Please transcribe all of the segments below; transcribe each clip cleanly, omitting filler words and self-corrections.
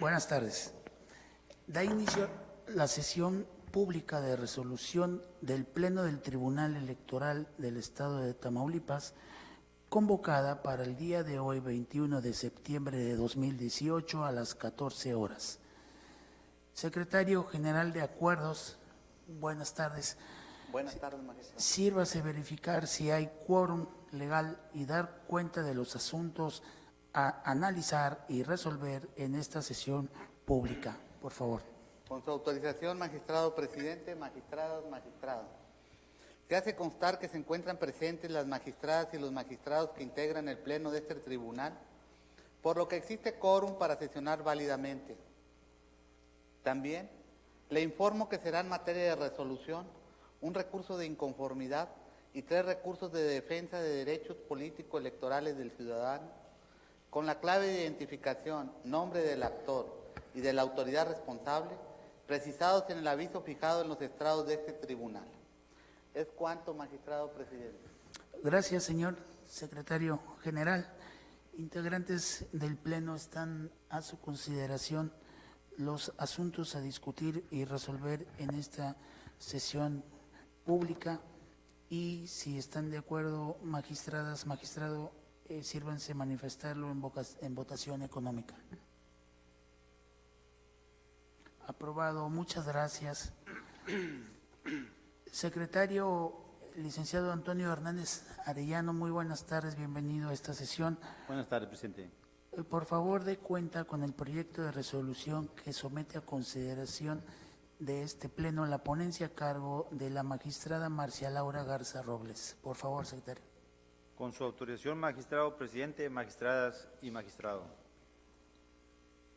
Buenas tardes. Da inicio la sesión pública de resolución del Pleno del Tribunal Electoral del Estado de Tamaulipas, convocada para el día de hoy, 21 de septiembre de 2018, a las 14 horas. Secretario General de Acuerdos, buenas tardes. Buenas tardes, magistrado. Sírvase verificar si hay quórum legal y dar cuenta de los asuntos a analizar y resolver en esta sesión pública. Por favor. Con su autorización, magistrado presidente, magistradas, magistrados. Se hace constar que se encuentran presentes las magistradas y los magistrados que integran el pleno de este tribunal, por lo que existe quórum para sesionar válidamente. También le informo que será en materia de resolución un recurso de inconformidad y 3 recursos de defensa de derechos políticos electorales del ciudadano, con la clave de identificación, nombre del actor y de la autoridad responsable, precisados en el aviso fijado en los estrados de este tribunal. Es cuanto, magistrado presidente. Gracias, señor secretario general. Integrantes del Pleno, están a su consideración los asuntos a discutir y resolver en esta sesión pública, y si están de acuerdo, magistradas, magistrado, sírvanse manifestarlo en votación económica. Aprobado, muchas gracias. Secretario licenciado Antonio Hernández Arellano, muy buenas tardes, bienvenido a esta sesión. Buenas tardes, presidente. Por favor, dé cuenta con el proyecto de resolución que somete a consideración de este pleno la ponencia a cargo de la magistrada Marcia Laura Garza Robles. Por favor, secretario. Con su autorización, magistrado presidente, magistradas y magistrado.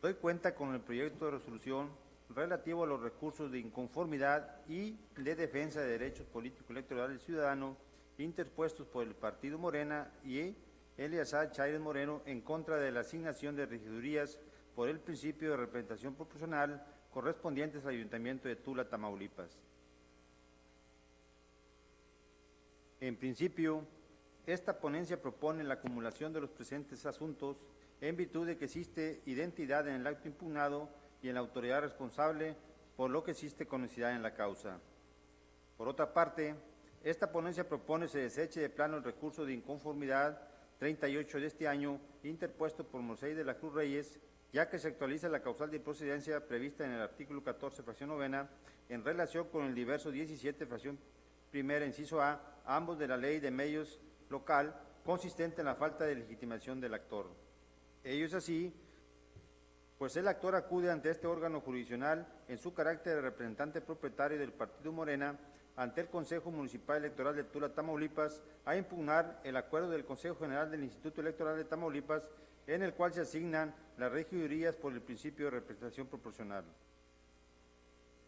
Doy cuenta con el proyecto de resolución relativo a los recursos de inconformidad y de defensa de derechos políticos electorales ciudadanos interpuestos por el Partido Morena y Eleazar Chaires Moreno en contra de la asignación de regidurías por el principio de representación proporcional correspondientes al Ayuntamiento de Tula, Tamaulipas. En principio, esta ponencia propone la acumulación de los presentes asuntos en virtud de que existe identidad en el acto impugnado y en la autoridad responsable, por lo que existe conexidad en la causa. Por otra parte, esta ponencia propone se deseche de plano el recurso de inconformidad 38 de este año, interpuesto por Moisés de la Cruz Reyes, ya que se actualiza la causal de improcedencia prevista en el artículo 14, fracción novena, en relación con el diverso 17, fracción primera, inciso A, ambos de la Ley de Medios Local, consistente en la falta de legitimación del actor. Ello es así, pues el actor acude ante este órgano jurisdiccional en su carácter de representante propietario del Partido Morena ante el Consejo Municipal Electoral de Tula, Tamaulipas, a impugnar el acuerdo del Consejo General del Instituto Electoral de Tamaulipas, en el cual se asignan las regidurías por el principio de representación proporcional.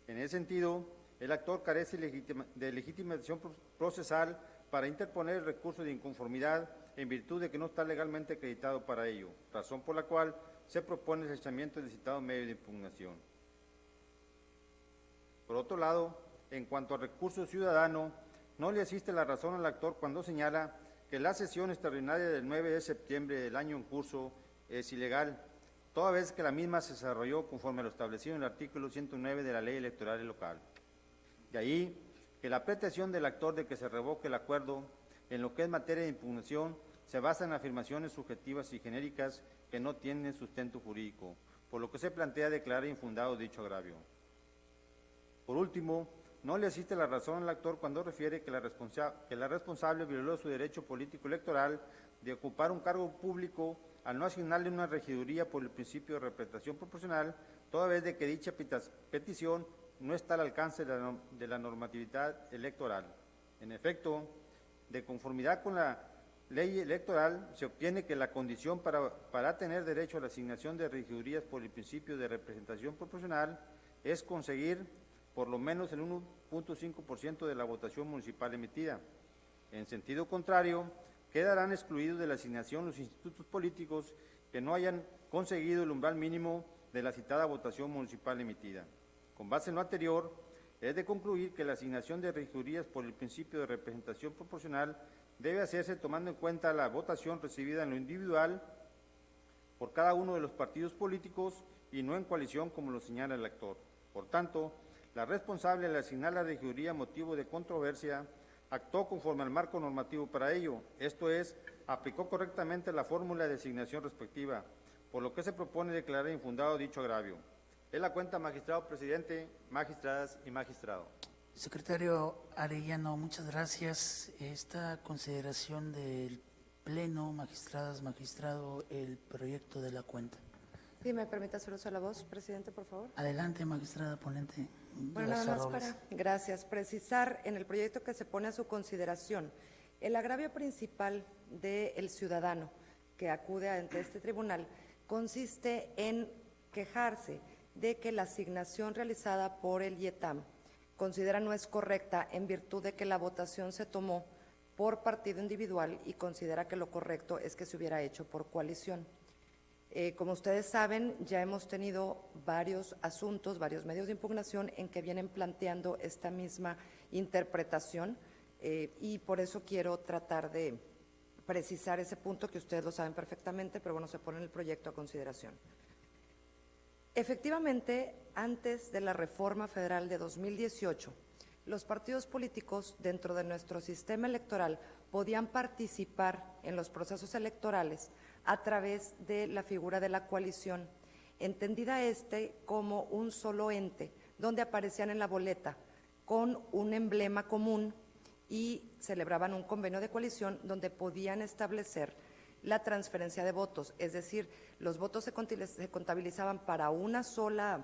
En ese sentido, el actor carece de legitimación procesal para interponer el recurso de inconformidad en virtud de que no está legalmente acreditado para ello, razón por la cual se propone el cesamiento del citado medio de impugnación. Por otro lado, en cuanto al recurso ciudadano, no le asiste la razón al actor cuando señala que la sesión extraordinaria del 9 de septiembre del año en curso es ilegal, toda vez que la misma se desarrolló conforme a lo establecido en el artículo 109 de la Ley Electoral Local. De ahí que la pretensión del actor de que se revoque el acuerdo en lo que es materia de impugnación se basa en afirmaciones subjetivas y genéricas que no tienen sustento jurídico, por lo que se plantea declarar infundado dicho agravio. Por último, no le asiste la razón al actor cuando refiere que la responsable violó su derecho político electoral de ocupar un cargo público al no asignarle una regiduría por el principio de representación proporcional, toda vez de que dicha petición no está al alcance de la normatividad electoral. En efecto, de conformidad con la ley electoral, se obtiene que la condición para tener derecho a la asignación de regidurías por el principio de representación proporcional es conseguir por lo menos el 1.5% de la votación municipal emitida. En sentido contrario, quedarán excluidos de la asignación los institutos políticos que no hayan conseguido el umbral mínimo de la citada votación municipal emitida. Con base en lo anterior, es de concluir que la asignación de regidurías por el principio de representación proporcional debe hacerse tomando en cuenta la votación recibida en lo individual, por cada uno de los partidos políticos y no en coalición como lo señala el actor. Por tanto, la responsable al asignar la regiduría motivo de controversia actuó conforme al marco normativo para ello, esto es, aplicó correctamente la fórmula de asignación respectiva, por lo que se propone declarar infundado dicho agravio. Es la cuenta, magistrado presidente, magistradas y magistrado. Secretario Arellano, muchas gracias. Esta consideración del Pleno, magistradas, magistrado, el proyecto de la cuenta. Sí, me permite hacer uso de la voz, presidente, por favor. Adelante, magistrada ponente. Bueno, nada más para, gracias, precisar en el proyecto que se pone a su consideración el agravio principal del ciudadano que acude ante este tribunal consiste en quejarse de que la asignación realizada por el IETAM considera no es correcta en virtud de que la votación se tomó por partido individual y considera que lo correcto es que se hubiera hecho por coalición. Como ustedes saben, ya hemos tenido varios asuntos, varios medios de impugnación en que vienen planteando esta misma interpretación y por eso quiero tratar de precisar ese punto que ustedes lo saben perfectamente, pero bueno, se pone en el proyecto a consideración. Efectivamente, antes de la reforma federal de 2018, los partidos políticos dentro de nuestro sistema electoral podían participar en los procesos electorales a través de la figura de la coalición, entendida como un solo ente, donde aparecían en la boleta con un emblema común y celebraban un convenio de coalición donde podían establecer la transferencia de votos, es decir, los votos se contabilizaban para una sola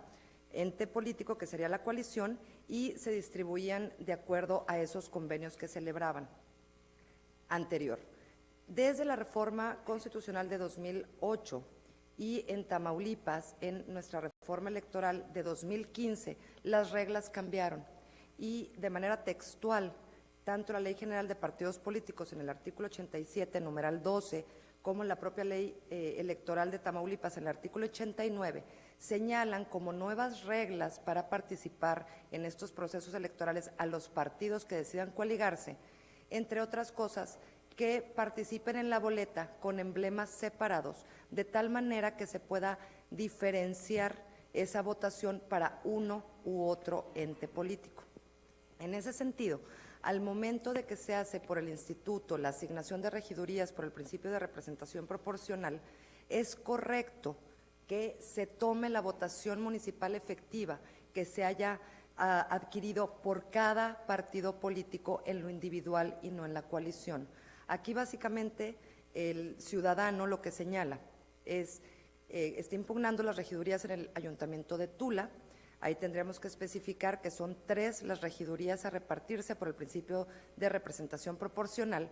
ente político que sería la coalición y se distribuían de acuerdo a esos convenios que celebraban anterior. Desde la reforma constitucional de 2008 y en Tamaulipas, en nuestra reforma electoral de 2015, las reglas cambiaron y de manera textual, tanto la Ley General de Partidos Políticos en el artículo 87, numeral 12, como la propia Ley Electoral de Tamaulipas en el artículo 89, señalan como nuevas reglas para participar en estos procesos electorales a los partidos que decidan coaligarse, entre otras cosas, que participen en la boleta con emblemas separados, de tal manera que se pueda diferenciar esa votación para uno u otro ente político. En ese sentido, al momento de que se hace por el instituto la asignación de regidurías por el principio de representación proporcional, es correcto que se tome la votación municipal efectiva que se haya adquirido por cada partido político en lo individual y no en la coalición. Aquí básicamente el ciudadano lo que señala es, está impugnando las regidurías en el Ayuntamiento de Tula. Ahí tendríamos que especificar que son 3 las regidurías a repartirse por el principio de representación proporcional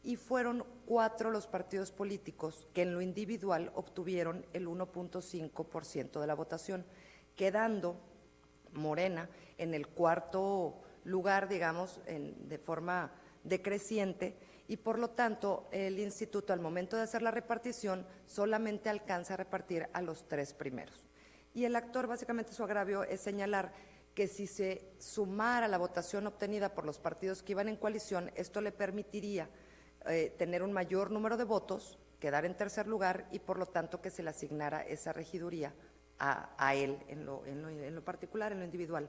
y fueron 4 los partidos políticos que en lo individual obtuvieron el 1.5% de la votación, quedando Morena en el 4º lugar, digamos, de forma decreciente, y por lo tanto el instituto al momento de hacer la repartición solamente alcanza a repartir a los 3 primeros. Y el actor, básicamente su agravio es señalar que si se sumara la votación obtenida por los partidos que iban en coalición, esto le permitiría tener un mayor número de votos, quedar en tercer lugar y por lo tanto que se le asignara esa regiduría a él en lo particular, en lo individual.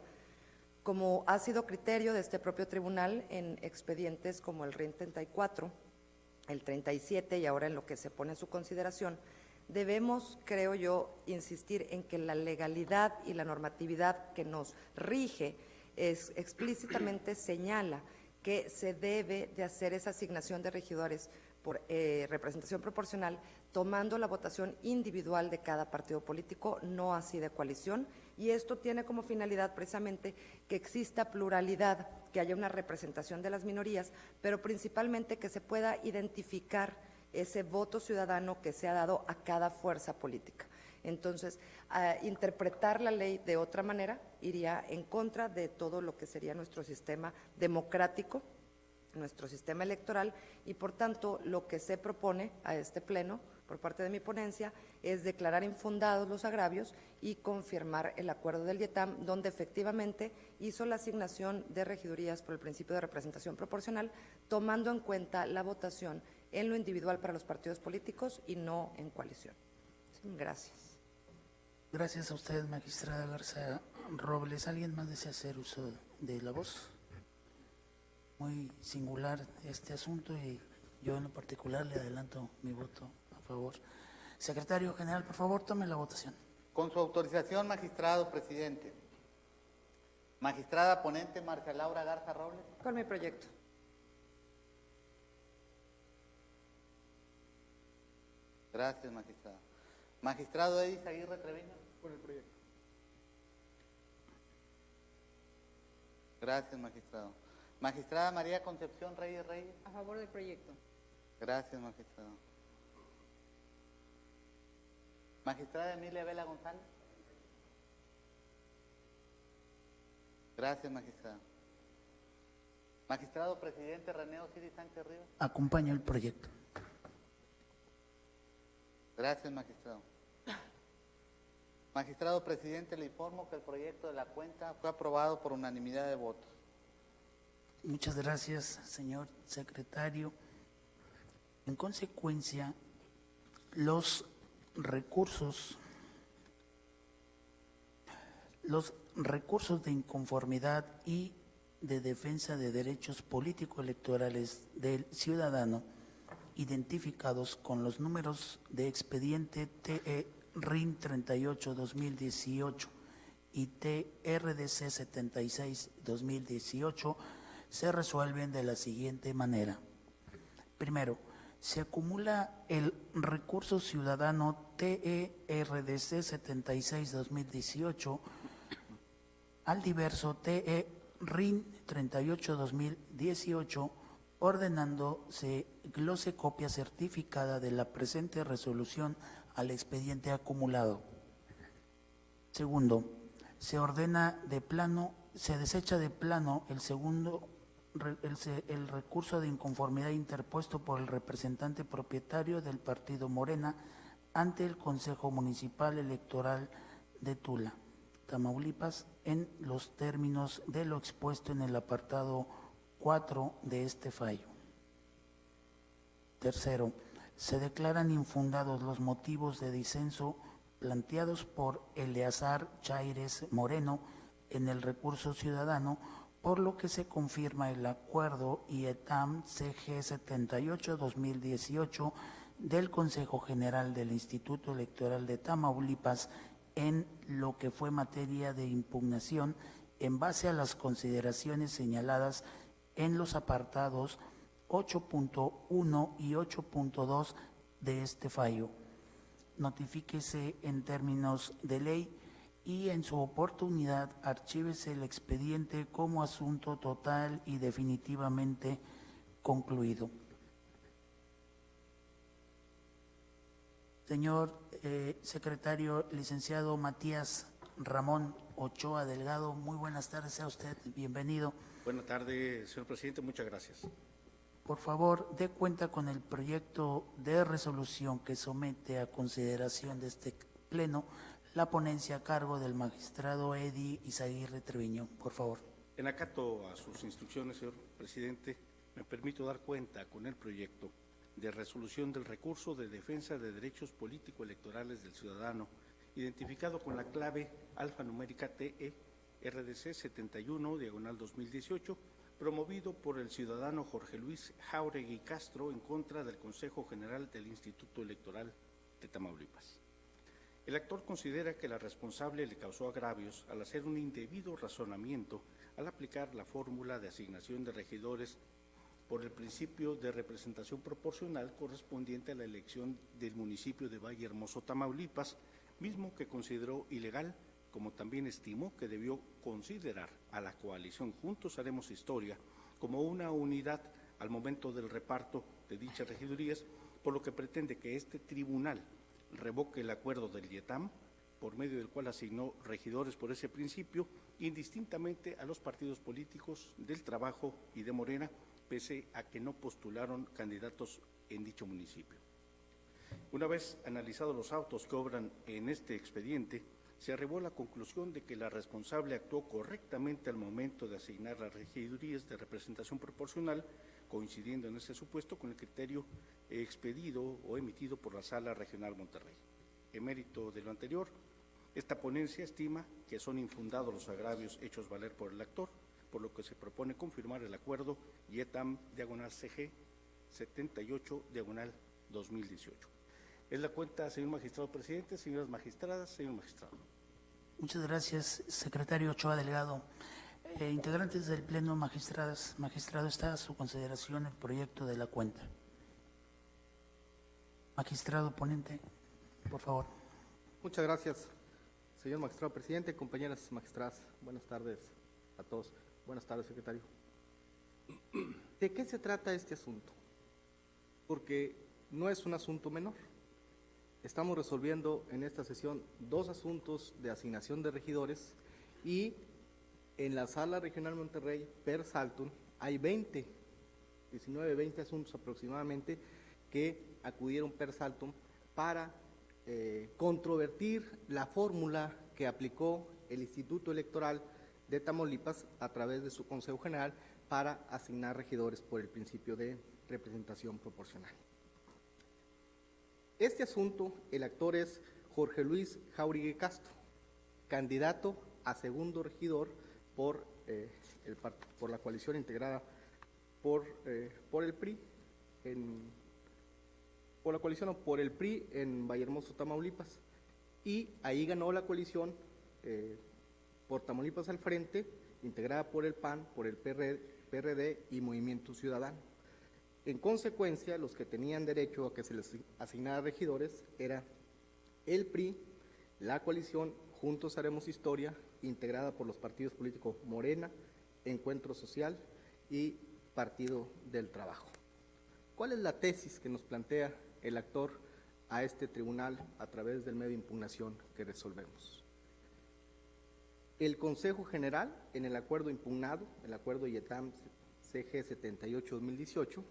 Como ha sido criterio de este propio tribunal en expedientes como el RIN 34, el 37 y ahora en lo que se pone en su consideración, debemos, creo yo, insistir en que la legalidad y la normatividad que nos rige explícitamente señala que se debe de hacer esa asignación de regidores por representación proporcional, tomando la votación individual de cada partido político, no así de coalición, y esto tiene como finalidad precisamente que exista pluralidad, que haya una representación de las minorías, pero principalmente que se pueda identificar ese voto ciudadano que se ha dado a cada fuerza política. Entonces, interpretar la ley de otra manera iría en contra de todo lo que sería nuestro sistema democrático, nuestro sistema electoral, y por tanto lo que se propone a este pleno por parte de mi ponencia es declarar infundados los agravios y confirmar el acuerdo del IETAM, donde efectivamente hizo la asignación de regidurías por el principio de representación proporcional, tomando en cuenta la votación en lo individual para los partidos políticos y no en coalición. Gracias. Gracias a usted, magistrada Garza Robles. ¿Alguien más desea hacer uso de la voz? Muy singular este asunto y yo en lo particular le adelanto mi voto a favor. Secretario General, por favor, tome la votación. Con su autorización, magistrado presidente. Magistrada ponente Marcia Laura Garza Robles. Con mi proyecto. Gracias, magistrado. Magistrado Edis Aguirre Treviño. Con el proyecto. Gracias, magistrado. Magistrada María Concepción Reyes Reyes. A favor del proyecto. Gracias, magistrado. Magistrada Emilia Vela González. Gracias, magistrado. Magistrado presidente René Osiris Sánchez Rivas. Acompaño el proyecto. Gracias, magistrado. Magistrado presidente, le informo que el proyecto de la cuenta fue aprobado por unanimidad de votos. Muchas gracias, señor secretario. En consecuencia, los recursos de inconformidad y de defensa de derechos político-electorales del ciudadano identificados con los números de expediente TE RIN 38-2018 y TRDC 76-2018 se resuelven de la siguiente manera. Primero, se acumula el recurso ciudadano TERDC 76-2018 al diverso TE RIN 38-2018, ordenándose glose copia certificada de la presente resolución al expediente acumulado. Segundo, se desecha de plano el recurso de inconformidad interpuesto por el representante propietario del partido Morena ante el Consejo Municipal Electoral de Tula, Tamaulipas, en los términos de lo expuesto en el apartado 4 de este fallo. Tercero, se declaran infundados los motivos de disenso planteados por Eleazar Chaires Moreno en el recurso ciudadano, por lo que se confirma el acuerdo IETAM CG 78-2018 del Consejo General del Instituto Electoral de Tamaulipas en lo que fue materia de impugnación en base a las consideraciones señaladas en los apartados 8.1 y 8.2 de este fallo. Notifíquese en términos de ley y en su oportunidad archívese el expediente como asunto total y definitivamente concluido. Señor secretario, licenciado Matías Ramón Ochoa Delgado, muy buenas tardes, sea usted bienvenido. Buenas tardes, señor presidente, muchas gracias. Por favor, dé cuenta con el proyecto de resolución que somete a consideración de este pleno la ponencia a cargo del magistrado Edi Izaguirre Treviño, por favor. En acato a sus instrucciones, señor presidente, me permito dar cuenta con el proyecto de resolución del recurso de defensa de derechos político-electorales del ciudadano, identificado con la clave alfanumérica TE RDC 71/2018, promovido por el ciudadano Jorge Luis Jáuregui Castro en contra del Consejo General del Instituto Electoral de Tamaulipas. El actor considera que la responsable le causó agravios al hacer un indebido razonamiento al aplicar la fórmula de asignación de regidores por el principio de representación proporcional correspondiente a la elección del municipio de Valle Hermoso, Tamaulipas, mismo que consideró ilegal, como también estimó que debió considerar a la coalición Juntos Haremos Historia como una unidad al momento del reparto de dichas regidurías, por lo que pretende que este tribunal revoque el acuerdo del IETAM, por medio del cual asignó regidores por ese principio, indistintamente a los partidos políticos del Trabajo y de Morena, pese a que no postularon candidatos en dicho municipio. Una vez analizados los autos que obran en este expediente, se arribó a la conclusión de que la responsable actuó correctamente al momento de asignar las regidurías de representación proporcional, coincidiendo en ese supuesto con el criterio expedido o emitido por la Sala Regional Monterrey. emérito de lo anterior, esta ponencia estima que son infundados los agravios hechos valer por el actor, por lo que se propone confirmar el acuerdo IETAM-CG 78-2018. Es la cuenta, señor magistrado presidente, señoras magistradas, señor magistrado. Muchas gracias, secretario Ochoa Delgado. Integrantes del Pleno, magistradas, magistrado, está a su consideración el proyecto de la cuenta. Magistrado ponente, por favor. Muchas gracias, señor magistrado presidente, compañeras magistradas. Buenas tardes a todos. Buenas tardes, secretario. ¿De qué se trata este asunto? Porque no es un asunto menor. Estamos resolviendo en esta sesión 2 asuntos de asignación de regidores y en la Sala Regional Monterrey, per saltum, hay 20 asuntos aproximadamente que acudieron per saltum para controvertir la fórmula que aplicó el Instituto Electoral de Tamaulipas a través de su Consejo General para asignar regidores por el principio de representación proporcional. Este asunto, el actor es Jorge Luis Jáuregui Castro, candidato a segundo regidor por la coalición integrada por el PRI, por el PRI en Vallehermoso, Tamaulipas, y ahí ganó la coalición por Tamaulipas al Frente, integrada por el PAN, por el PRD y Movimiento Ciudadano. En consecuencia, los que tenían derecho a que se les asignara regidores era el PRI, la coalición Juntos Haremos Historia, integrada por los partidos políticos Morena, Encuentro Social y Partido del Trabajo. ¿Cuál es la tesis que nos plantea el actor a este tribunal a través del medio de impugnación que resolvemos? El Consejo General, en el acuerdo impugnado, el acuerdo IETAM-CG 78-2018,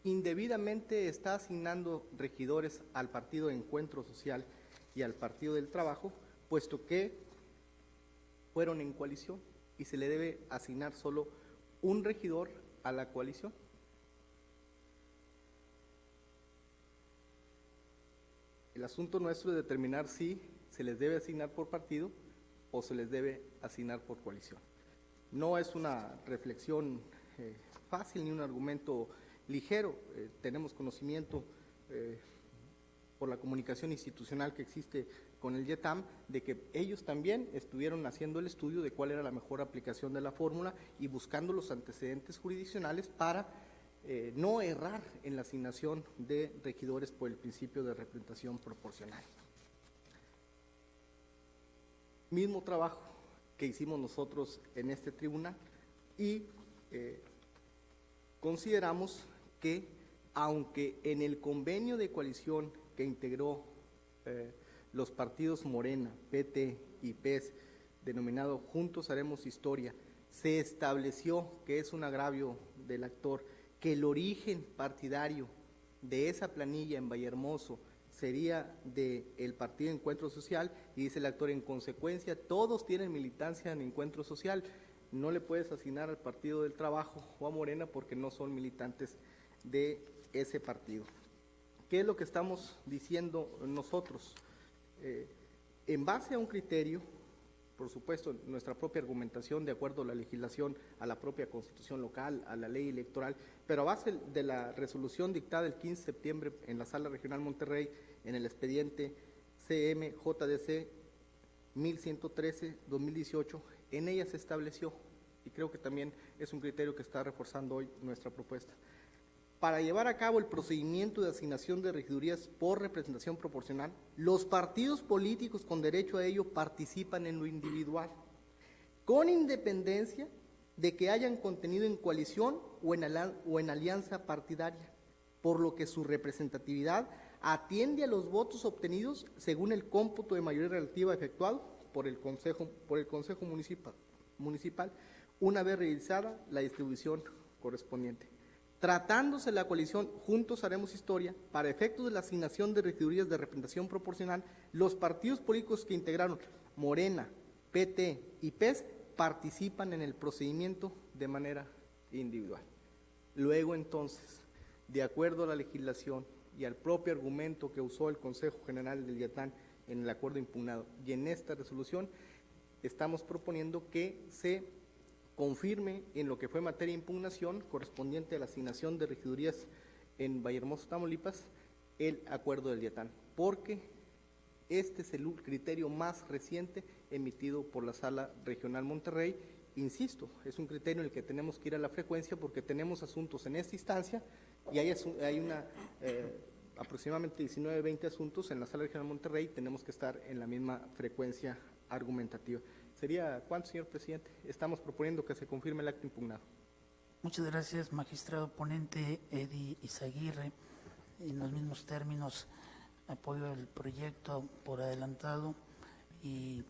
indebidamente está asignando regidores al Partido Encuentro Social y al Partido del Trabajo, puesto que fueron en coalición y se le debe asignar solo un regidor a la coalición. El asunto nuestro es determinar si se les debe asignar por partido o se les debe asignar por coalición. No es una reflexión fácil ni un argumento ligero. Tenemos conocimiento por la comunicación institucional que existe con el IETAM, de que ellos también estuvieron haciendo el estudio de cuál era la mejor aplicación de la fórmula y buscando los antecedentes jurisdiccionales para no errar en la asignación de regidores por el principio de representación proporcional. Mismo trabajo que hicimos nosotros en este tribunal y consideramos que, aunque en el convenio de coalición que integró los partidos Morena, PT y PES, denominado Juntos Haremos Historia, se estableció que es un agravio del actor, que el origen partidario de esa planilla en Vallehermoso sería del Partido Encuentro Social, y dice el actor, en consecuencia, todos tienen militancia en Encuentro Social, no le puedes asignar al Partido del Trabajo o a Morena porque no son militantes de ese partido. ¿Qué es lo que estamos diciendo nosotros? En base a un criterio, por supuesto, nuestra propia argumentación de acuerdo a la legislación, a la propia Constitución local, a la ley electoral, pero a base de la resolución dictada el 15 de septiembre en la Sala Regional Monterrey, en el expediente CMJDC 1113-2018, en ella se estableció, y creo que también es un criterio que está reforzando hoy nuestra propuesta, para llevar a cabo el procedimiento de asignación de regidurías por representación proporcional, los partidos políticos con derecho a ello participan en lo individual, con independencia de que hayan contenido en coalición o en alianza partidaria, por lo que su representatividad atiende a los votos obtenidos según el cómputo de mayoría relativa efectuado por el Consejo Municipal, una vez realizada la distribución correspondiente. Tratándose la coalición Juntos Haremos Historia, para efectos de la asignación de regidurías de representación proporcional, los partidos políticos que integraron Morena, PT y PES participan en el procedimiento de manera individual. Luego, entonces, de acuerdo a la legislación y al propio argumento que usó el Consejo General del IATAN en el acuerdo impugnado. Y en esta resolución estamos proponiendo que se confirme en lo que fue materia de impugnación correspondiente a la asignación de regidurías en Vallehermoso, Tamaulipas, el acuerdo del IATAN, porque este es el criterio más reciente emitido por la Sala Regional Monterrey. Insisto, es un criterio en el que tenemos que ir a la frecuencia porque tenemos asuntos en esta instancia y hay aproximadamente 19, 20 asuntos en la Sala Regional Monterrey, tenemos que estar en la misma frecuencia argumentativa. ¿Sería cuánto, señor presidente? Estamos proponiendo que se confirme el acto impugnado. Muchas gracias, magistrado ponente Eddie Izaguirre. En los mismos términos, apoyo el proyecto por adelantado y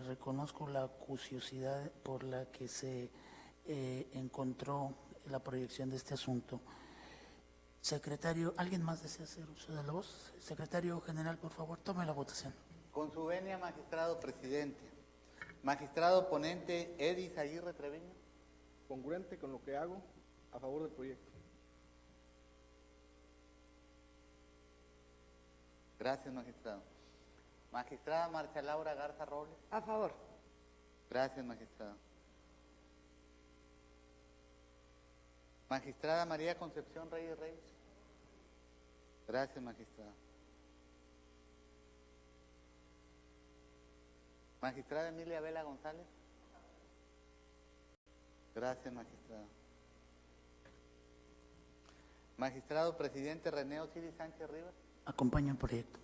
reconozco la acuciosidad por la que se encontró la proyección de este asunto. Secretario, ¿alguien más desea hacer uso de la voz? Secretario General, por favor, tome la votación. Con su venia, magistrado presidente. Magistrado ponente Eddie Izaguirre Treviño. Congruente con lo que hago, a favor del proyecto. Gracias, magistrado. Magistrada Marcia Laura Garza Robles. A favor. Gracias, magistrado. Magistrada María Concepción Reyes Reyes. Gracias, magistrado. Magistrada Emilia Vela González. Gracias, magistrado. Magistrado presidente René Osiris Sánchez Rivas. Acompaño el proyecto.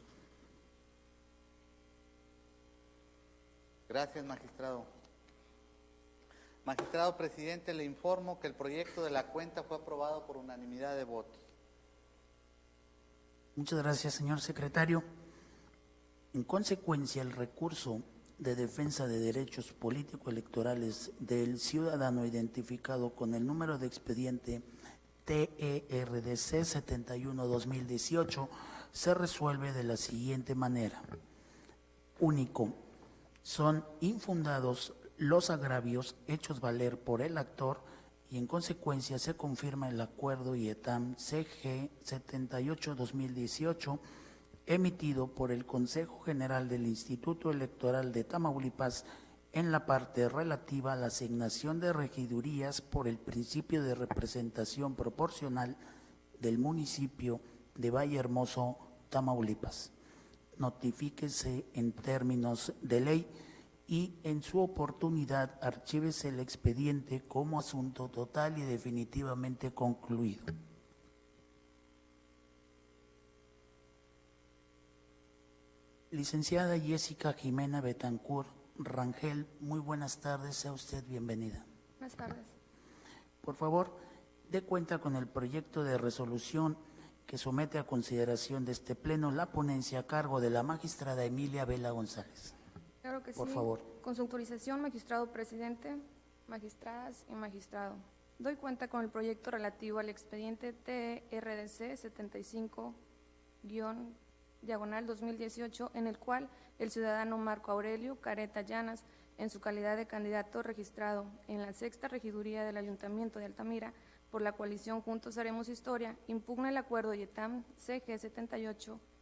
Gracias, magistrado. Magistrado presidente, le informo que el proyecto de la cuenta fue aprobado por unanimidad de votos. Muchas gracias, señor secretario. En consecuencia, el recurso de defensa de derechos político-electorales del ciudadano identificado con el número de expediente TERDC 71-2018 se resuelve de la siguiente manera. Único. Son infundados los agravios hechos valer por el actor y en consecuencia se confirma el acuerdo IETAM CG 78-2018 emitido por el Consejo General del Instituto Electoral de Tamaulipas en la parte relativa a la asignación de regidurías por el principio de representación proporcional del municipio de Vallehermoso, Tamaulipas. Notifíquese en términos de ley y en su oportunidad archívese el expediente como asunto total y definitivamente concluido. Licenciada Jessica Jimena Betancourt Rangel, muy buenas tardes, sea usted bienvenida. Buenas tardes. Por favor, dé cuenta con el proyecto de resolución que somete a consideración de este pleno la ponencia a cargo de la magistrada Emilia Vela González. Claro que sí. Por favor. Con su autorización, magistrado presidente, magistradas y magistrado. Doy cuenta con el proyecto relativo al expediente TRDC 75-2018, en el cual el ciudadano Marco Aurelio Careta Llanas, en su calidad de candidato registrado en la 6ª regiduría del Ayuntamiento de Altamira, por la coalición Juntos Haremos Historia, impugna el acuerdo IETAM CG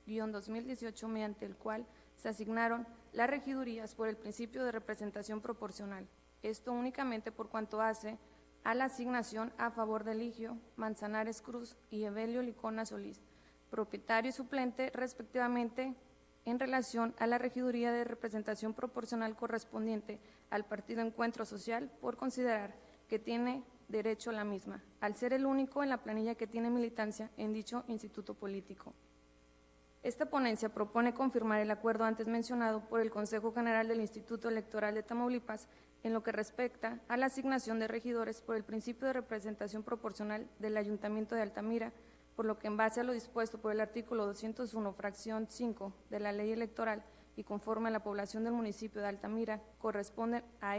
78-2018, mediante el cual se asignaron las regidurías por el principio de representación proporcional. Esto únicamente por cuanto hace a la asignación a favor de Eligio Manzanares Cruz y Evelio Licona Solís, propietario y suplente respectivamente, en relación a la regiduría de representación proporcional correspondiente al Partido Encuentro Social, por considerar que tiene derecho a la misma, al ser el único en la planilla que tiene militancia en dicho instituto político. Esta ponencia propone confirmar el acuerdo antes mencionado por el Consejo General del Instituto Electoral de Tamaulipas en lo que respecta a la asignación de regidores por el principio de representación proporcional del Ayuntamiento de Altamira, por lo que en base a lo dispuesto por el artículo 201, fracción 5 de la Ley Electoral y conforme a la población del municipio de Altamira, corresponden a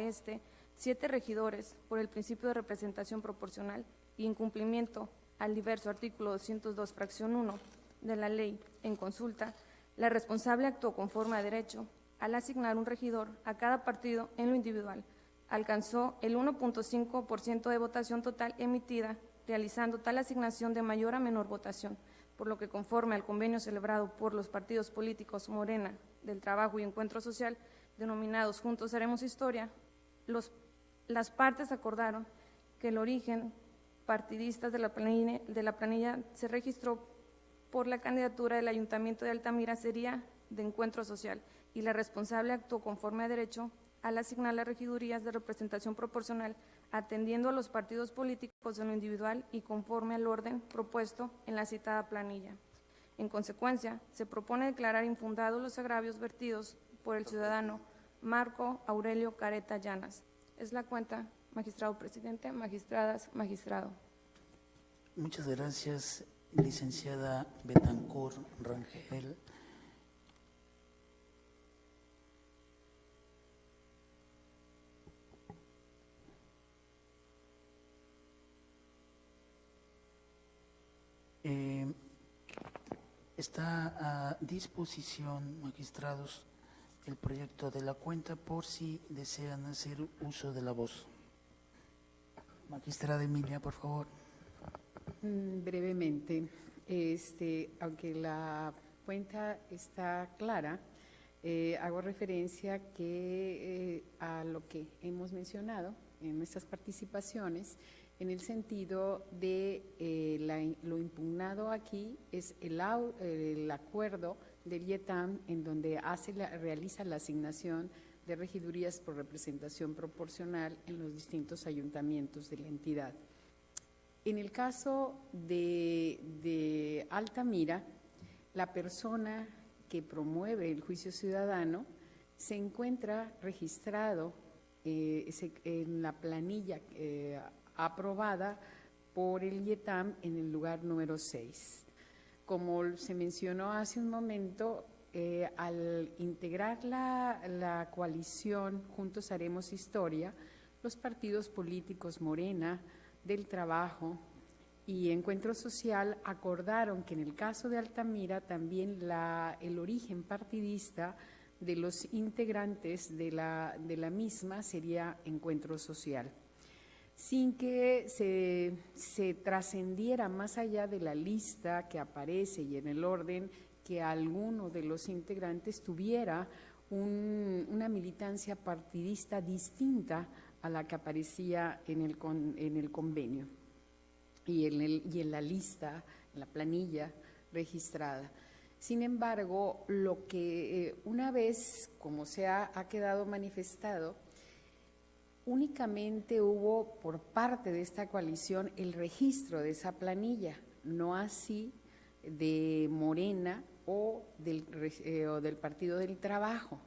7 regidores por el principio de representación proporcional y en cumplimiento al diverso artículo 202, fracción 1 de la ley en consulta, la responsable actuó conforme a derecho al asignar un regidor a cada partido en lo individual. Alcanzó el 1.5% de votación total emitida, realizando tal asignación de mayor a menor votación, por lo que conforme al convenio celebrado por los partidos políticos Morena, del Trabajo y Encuentro Social, denominados Juntos Haremos Historia, las partes acordaron que el origen partidista de la planilla se registró por la candidatura del Ayuntamiento de Altamira sería de Encuentro Social y la responsable actuó conforme a derecho al asignar las regidurías de representación proporcional atendiendo a los partidos políticos en lo individual y conforme al orden propuesto en la citada planilla. En consecuencia, se propone declarar infundados los agravios vertidos por el ciudadano Marco Aurelio Careta Llanas. Es la cuenta, magistrado presidente, magistradas, magistrado. Muchas gracias, licenciada Betancourt Rangel. Está a disposición, magistrados, el proyecto de la cuenta por si desean hacer uso de la voz. Magistrada Emilia, por favor. Brevemente, aunque la cuenta está clara, hago referencia a lo que hemos mencionado en nuestras participaciones, en el sentido de lo impugnado aquí es el acuerdo del IETAM en donde realiza la asignación de regidurías por representación proporcional en los distintos ayuntamientos de la entidad. En el caso de Altamira, la persona que promueve el juicio ciudadano se encuentra registrado en la planilla aprobada por el IETAM en el lugar número 6. Como se mencionó hace un momento, al integrar la coalición Juntos Haremos Historia, los partidos políticos Morena, del Trabajo y Encuentro Social acordaron que en el caso de Altamira también el origen partidista de los integrantes de la misma sería Encuentro Social, sin que se trascendiera más allá de la lista que aparece y en el orden que alguno de los integrantes tuviera una militancia partidista distinta a la que aparecía en el convenio y en la lista, en la planilla registrada. Sin embargo, lo que una vez, como se ha quedado manifestado, únicamente hubo por parte de esta coalición el registro de esa planilla, no así de Morena o del Partido del Trabajo.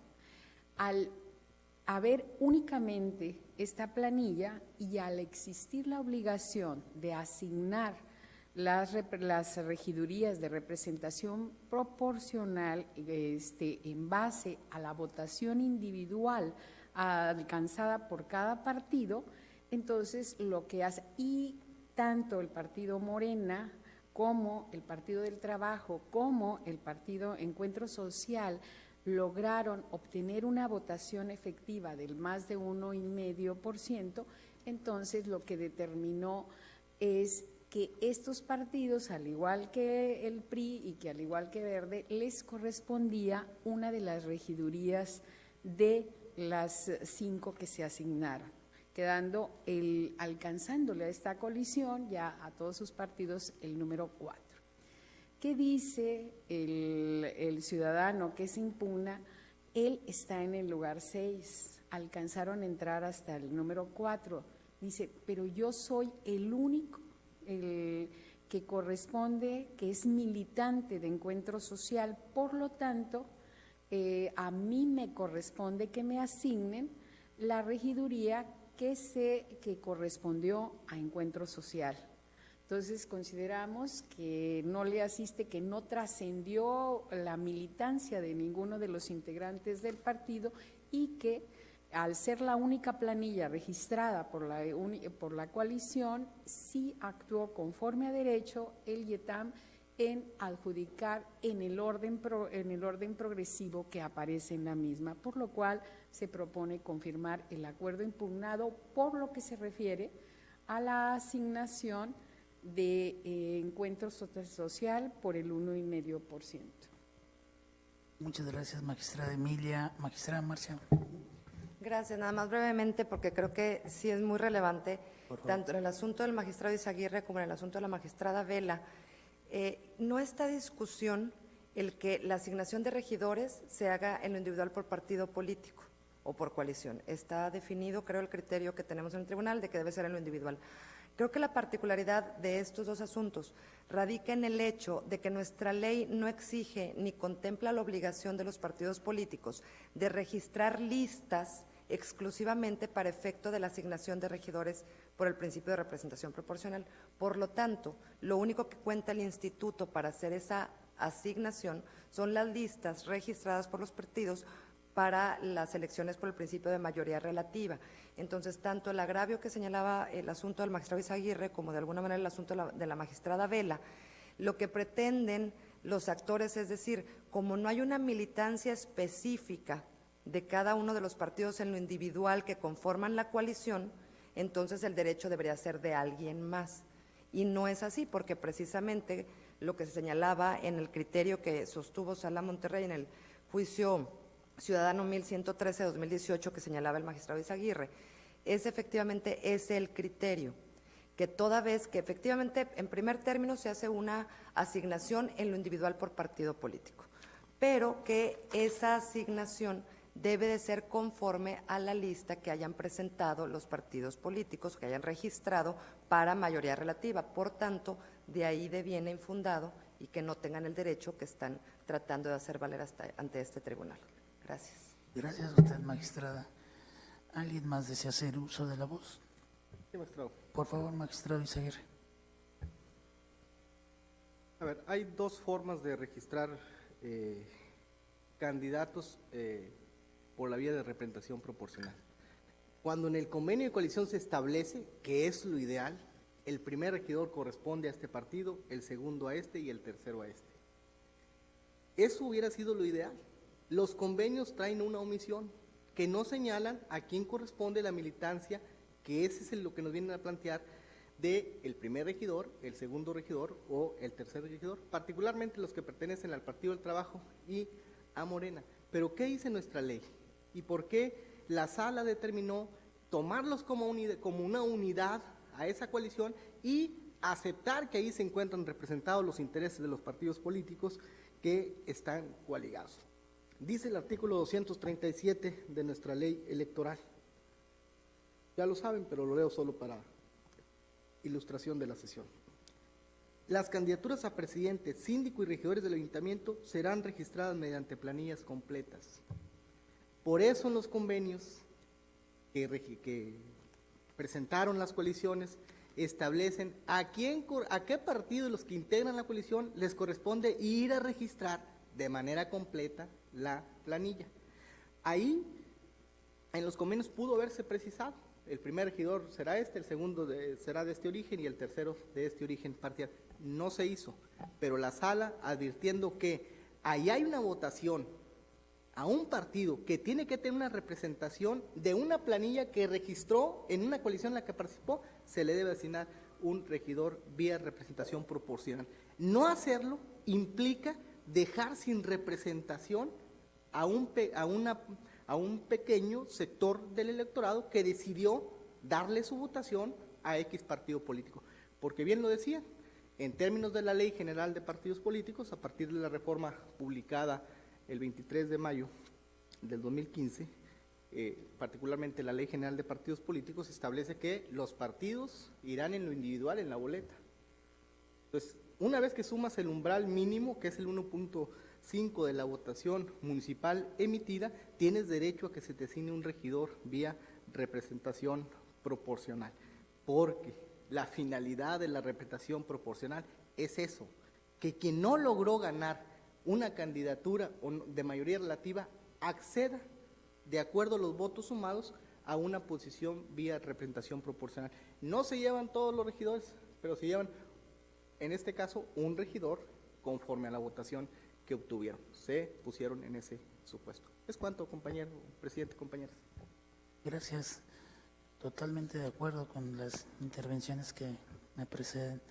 Al haber únicamente esta planilla y al existir la obligación de asignar las regidurías de representación proporcional en base a la votación individual alcanzada por cada partido, entonces lo que hace, y tanto el partido Morena como el Partido del Trabajo, como el Partido Encuentro Social, lograron obtener una votación efectiva del más de 1,5%, entonces lo que determinó es que estos partidos, al igual que el PRI y que al igual que Verde, les correspondía una de las regidurías de las 5 que se asignaron, quedando alcanzándole a esta coalición ya a todos sus partidos el número 4. ¿Qué dice el ciudadano que se impugna? Él está en el lugar 6, alcanzaron a entrar hasta el número 4. Dice, pero yo soy el único, el que corresponde, que es militante de Encuentro Social, por lo tanto, a mí me corresponde que me asignen la regiduría que correspondió a Encuentro Social. Entonces, consideramos que no le asiste, que no trascendió la militancia de ninguno de los integrantes del partido y que, al ser la única planilla registrada por la coalición, sí actuó conforme a derecho el IETAM en adjudicar en el orden progresivo que aparece en la misma, por lo cual se propone confirmar el acuerdo impugnado por lo que se refiere a la asignación de encuentro social por el 1,5%. Muchas gracias, magistrada Emilia. Magistrada Marcia. Gracias, nada más brevemente, porque creo que sí es muy relevante, Por favor. tanto en el asunto del magistrado Izaguirre como en el asunto de la magistrada Vela. No está discusión el que la asignación de regidores se haga en lo individual por partido político o por coalición. Está definido, creo, el criterio que tenemos en el tribunal de que debe ser en lo individual. Creo que la particularidad de estos dos asuntos radica en el hecho de que nuestra ley no exige ni contempla la obligación de los partidos políticos de registrar listas exclusivamente para efecto de la asignación de regidores por el principio de representación proporcional. Por lo tanto, lo único que cuenta el instituto para hacer esa asignación son las listas registradas por los partidos para las elecciones por el principio de mayoría relativa. Entonces, tanto el agravio que señalaba el asunto del magistrado Izaguirre como de alguna manera el asunto de la magistrada Vela, lo que pretenden los actores es decir, como no hay una militancia específica de cada uno de los partidos en lo individual que conforman la coalición, entonces el derecho debería ser de alguien más. Y no es así, porque precisamente lo que se señalaba en el criterio que sostuvo Sala Monterrey en el juicio Ciudadano 1113-2018 que señalaba el magistrado Izaguirre, es efectivamente ese el criterio, que toda vez que efectivamente en primer término se hace una asignación en lo individual por partido político, pero que esa asignación debe de ser conforme a la lista que hayan presentado los partidos políticos, que hayan registrado para mayoría relativa. Por tanto, de ahí deviene infundado y que no tengan el derecho que están tratando de hacer valer ante este tribunal. Gracias. Gracias a usted, magistrada. ¿Alguien más desea hacer uso de la voz? Sí, magistrado. Por favor, magistrado Izaguirre. A ver, hay dos formas de registrar candidatos por la vía de representación proporcional. Cuando en el convenio de coalición se establece, que es lo ideal, el primer regidor corresponde a este partido, el segundo a este y el tercero a este. Eso hubiera sido lo ideal. Los convenios traen una omisión, que no señalan a quién corresponde la militancia, que ese es lo que nos vienen a plantear, de el primer regidor, el segundo regidor o el tercer regidor, particularmente los que pertenecen al Partido del Trabajo y a Morena. Pero ¿qué dice nuestra ley? ¿Y por qué la sala determinó tomarlos como una unidad a esa coalición y aceptar que ahí se encuentran representados los intereses de los partidos políticos que están coaligados? Dice el artículo 237 de nuestra ley electoral. Ya lo saben, pero lo leo solo para ilustración de la sesión. Las candidaturas a presidente, síndico y regidores del ayuntamiento serán registradas mediante planillas completas. Por eso en los convenios que presentaron las coaliciones establecen a qué partido de los que integran la coalición les corresponde ir a registrar de manera completa la planilla. Ahí en los convenios pudo haberse precisado: el primer regidor será este, el segundo será de este origen y el tercero de este origen partidario. No se hizo, pero la sala, advirtiendo que ahí hay una votación a un partido que tiene que tener una representación de una planilla que registró en una coalición en la que participó, se le debe asignar un regidor vía representación proporcional. No hacerlo implica dejar sin representación a un pequeño sector del electorado que decidió darle su votación a X partido político. Porque bien lo decía, en términos de la Ley General de Partidos Políticos, a partir de la reforma publicada el 23 de mayo del 2015, particularmente la Ley General de Partidos Políticos, establece que los partidos irán en lo individual en la boleta. Entonces, una vez que sumas el umbral mínimo, que es el 1.5 de la votación municipal emitida, tienes derecho a que se te asigne un regidor vía representación proporcional, porque la finalidad de la representación proporcional es eso, que quien no logró ganar una candidatura de mayoría relativa acceda, de acuerdo a los votos sumados, a una posición vía representación proporcional. No se llevan todos los regidores, pero se llevan, en este caso, un regidor conforme a la votación que obtuvieron. Se pusieron en ese supuesto. Es cuanto, compañero, presidente, compañeros. Gracias. Totalmente de acuerdo con las intervenciones que me preceden.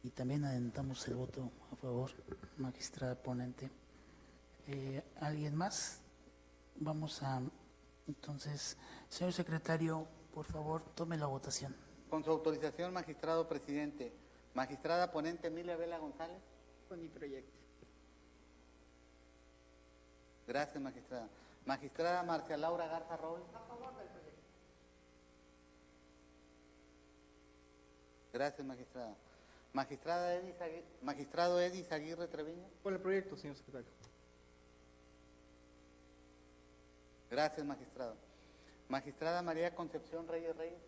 Y también adelantamos el voto a favor, magistrada ponente. ¿Alguien más? Vamos a, entonces, señor secretario, por favor, tome la votación. Con su autorización, magistrado presidente. Magistrada ponente Emilia Vela González. Con mi proyecto. Gracias, magistrada. Magistrada Marcia Laura Garza Robles. A favor del proyecto. Gracias, magistrada. Magistrado Edis Aguirre Treviño. Por el proyecto, señor secretario. Gracias, magistrado. Magistrada María Concepción Reyes Reyes.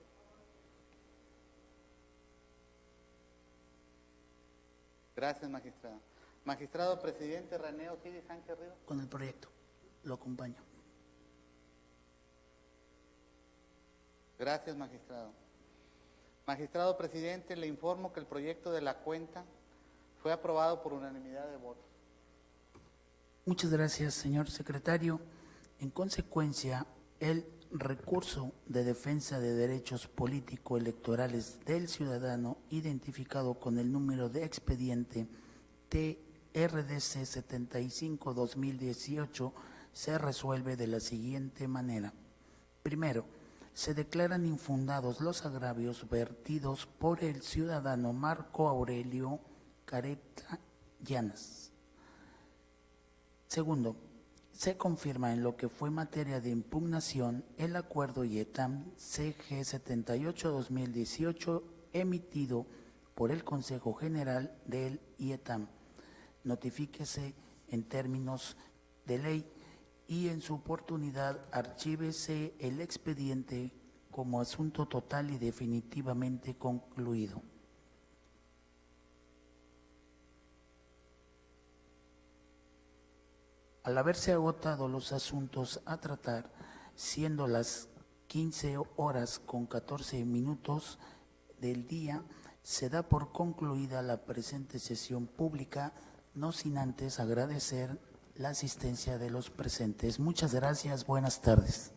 Gracias, magistrada. Magistrado presidente Raneo Cidi Sánchez Rivas. Con el proyecto, lo acompaño. Gracias, magistrado. Magistrado presidente, le informo que el proyecto de la cuenta fue aprobado por unanimidad de votos. Muchas gracias, señor secretario. En consecuencia, el recurso de defensa de derechos político-electorales del ciudadano, identificado con el número de expediente TRDC 75-2018, se resuelve de la siguiente manera. Primero, se declaran infundados los agravios vertidos por el ciudadano Marco Aurelio Careta Llanas. Segundo, se confirma en lo que fue materia de impugnación el acuerdo IETAM CG 78-2018 emitido por el Consejo General del IETAM. Notifíquese en términos de ley y en su oportunidad archívese el expediente como asunto total y definitivamente concluido. Al haberse agotado los asuntos a tratar, siendo las 15:14 del día, se da por concluida la presente sesión pública, no sin antes agradecer la asistencia de los presentes. Muchas gracias, buenas tardes.